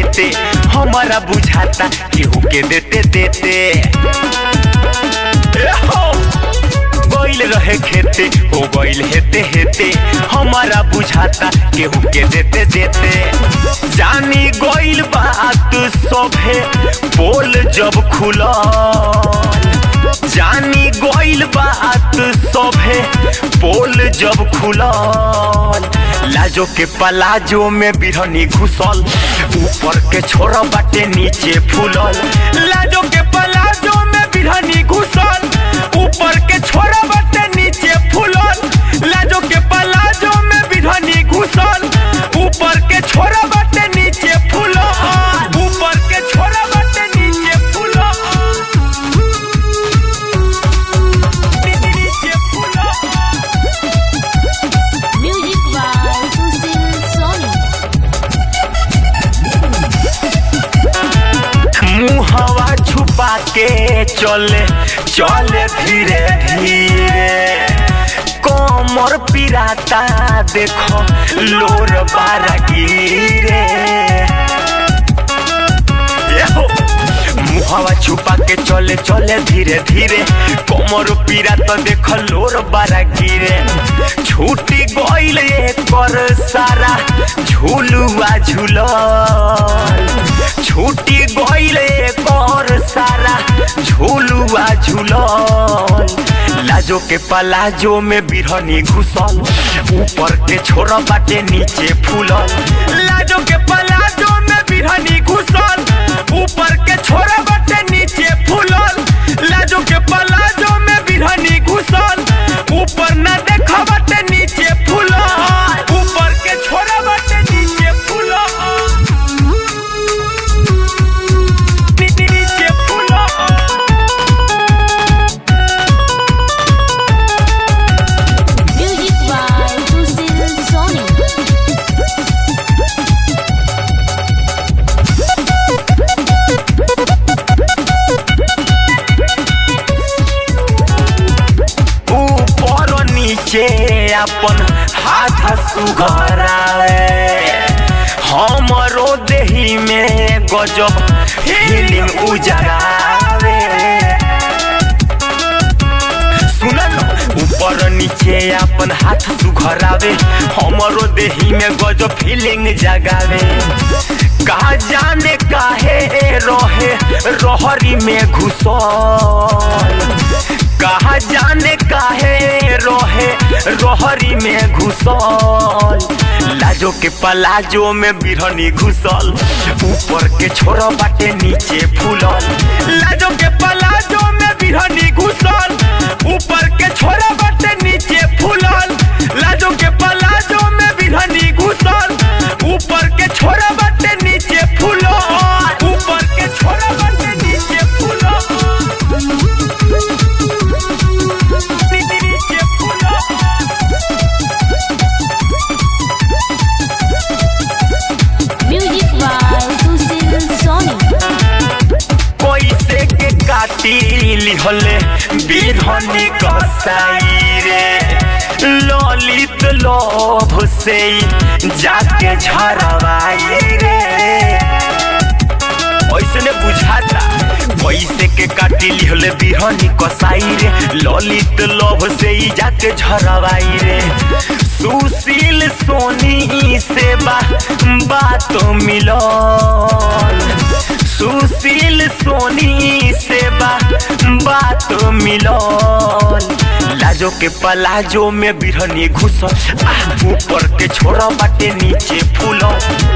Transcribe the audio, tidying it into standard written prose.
हेते हमारा बुझाता केहू के देते देते गइल रहे खेते हो गइल हेते हेते हमारा बुझाता केहू के देते देते जानी गइल बात सभे बोल जब खुला जानी गइल बात सभे बोल जब खुलल लाजो के पलाजो में बिरहनी घुसल ऊपर के छोरा बाटे नीचे फूलल लाजो के पलाजो में बिरहनी घुसल ऊपर के छोरा बाटे नीचे फूलल लाजो के पलाजो में बिरहनी घुसल ऊपर के छोरा बाटे नीचे फूलल ऊपर के छोरा बाटे नीचे मुहवा छुपा के चले चले धीरे धीरे कमर पिराता देखो लोर बारा गिरे मुहवा छुपा के चले चले धीरे धीरे कमर पिराता देखो लोर बारा गिरे छूटी गइल एकर सारा झूलुआ झूलल छूटी गइल एकर सारा झूलुआ झूलल लाजो के पलाजो में बिरहनी घुसल ऊपर के छोरा बाटे नीचे फूलल लाजो के पलाजो में बिरहनी घुसल ऊपर के छोरा बाटे नीचे फूलल लाजो के पलाजो में बिरहनी घुसल ऊपर ना देखा बाटे नीचे फूलल ऊपर के छोरा बाटे नीचे फूलल अपन हाथ सुघरावे हमरो देही में गजब फीलिंग उजरावे सुनल ऊपर नीचे अपन हाथ सुघरावे हमरो देही में गजब फीलिंग जगावे कहा जाने काहे रहे रहरी में घुसल कहा जाने काहे रहे रहरी में घुसल लाजो के पलाजो में बिरहनी घुसल ऊपर के छोरा बाटे नीचे फूलल लाजो के पलाजो में बिरहनी घुसल ऊपर के छोरा बाटे नीचे फूलल लाजो के पलाजो में बिरहनी घुसल ऊपर के छोरा बाटे नीचे फूलल ऊपर के छोरा बाटे नीचे फूलल लिहले बिरहनी कसाई रे ललित लोभ से जाके झरवाई रे ऐसने बुझाता पैसे के काटी लिहले बिरहनी कसाई रे ललित लोभ से जाके झरवाई रे सुशील सोनी से बात मिलल सुशील सोनी से बात मिलल लाजो के पलाजो में बिरहनी घुसल ऊपर के छोरा बाटे नीचे फूलल